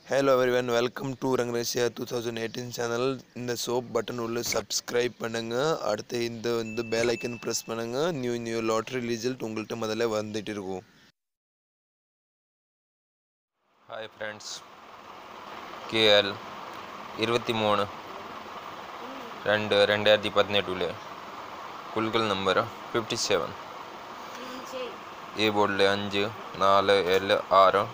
Hello everyone, welcome to Rangrasia 2018 channel. இந்த சோப் button உள்ள சப்ஸ்கிரைப் பண்ணுங்க. அடுத்து இந்த பெல் ஐக்கன் பிரஸ் பண்ணுங்க. நியூ லாட்டரி ரிசல்ட் உங்கள்கிட்ட முதல்ல வந்துட்டு இருக்கும். ஹாய் ஃப்ரெண்ட்ஸ், KL 23/2/2018 குல்கல் நம்பர் 57, A போர்டில் 5-4-7-6,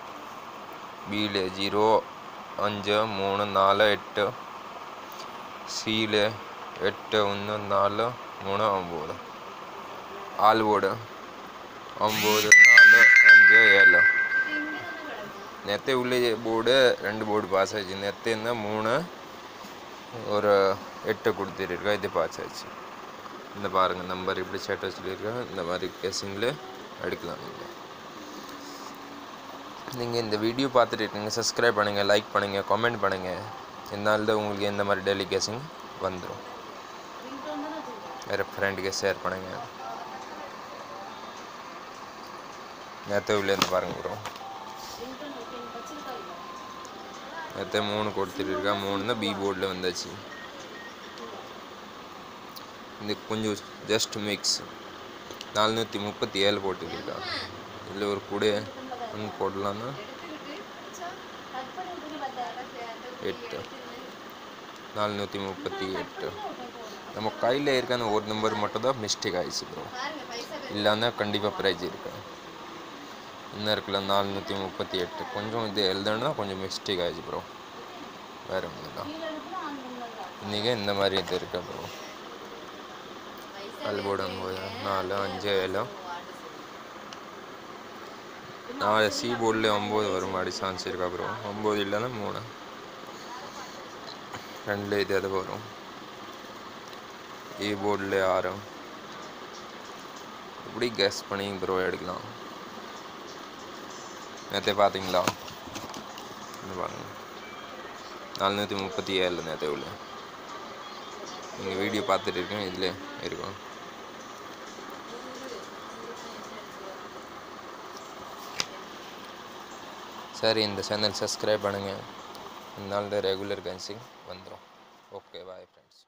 Bயில் 0-5-3-4-8, Cயில் 8-1-4-3-9, ஆல் போர்டு 9-4-5-7. நேற்று உள்ள போர்டு 2 போர்டு பாஸ் ஆச்சு. நேற்று என்ன 3 ஒரு 8 கொடுத்துருக்கா, இது பாஸ் ஆச்சு. இந்த பாருங்கள், நம்பர் இப்படி சேட்டை சொல்லியிருக்கேன். இந்த மாதிரி கேஸிங்கில் எடுக்கலாம். நீங்கள் இந்த வீடியோ பார்த்துட்டு இருக்கீங்க, சப்ஸ்கிரைப் பண்ணுங்கள், லைக் பண்ணுங்கள், கமெண்ட் பண்ணுங்கள். இதனால தான் உங்களுக்கு இந்த மாதிரி டெய்லி கேஸிங் வந்துடும். வேறு ஃப்ரெண்டுக்கு ஷேர் பண்ணுங்கள். நேற்று உள்ள இருந்து பாருங்கள் ப்ரோ. நேற்று 3 கொடுத்துருக்கா, 3 தான் பி போர்டில் வந்தாச்சு. இது கொஞ்சம் ஜஸ்ட் மிக்ஸ் 437 போட்டுருக்கா. இதில் ஒரு கூட ஒன்று போடலான்னா 8 438. நம்ம கையில் இருக்க அந்த ஒரு நம்பர் மட்டும் தான் மிஸ்டேக் ஆகிடுச்சு ப்ரோ. இல்லைன்னா கண்டிப்பாக ப்ரைஸ் இருக்கா. இன்னும் இருக்குல்ல 438, கொஞ்சம் இது எழுதணுன்னா கொஞ்சம் மிஸ்டேக் ஆகிடுச்சு ப்ரோ. வேறு ஒன்று தான். இன்றைக்கி இந்த மாதிரி இது இருக்கா ப்ரோ. ஆல் போர்டு 9-4-5-7, 4 சி போர்டில் 9 வரும் மாதிரி சான்ஸ் இருக்கா ப்ரோ. 9 இல்லைன்னா 3 2 இது எது வரும். ஏ போர்டில் 6. இப்படி கெஸ் பண்ணி ப்ரோ எடுக்கலாம். நேற்று பார்த்தீங்களா, இந்த பாருங்க 437 நேற்று உள்ள. நீங்கள் வீடியோ பார்த்துட்டு இருக்கேன், இதில் இருக்கும். சரி, இந்த சேனல் சப்ஸ்கிரைப் பண்ணுங்கள். இதனால ரெகுலர் கேன்சிங் வந்துடும். Okay, bye friends.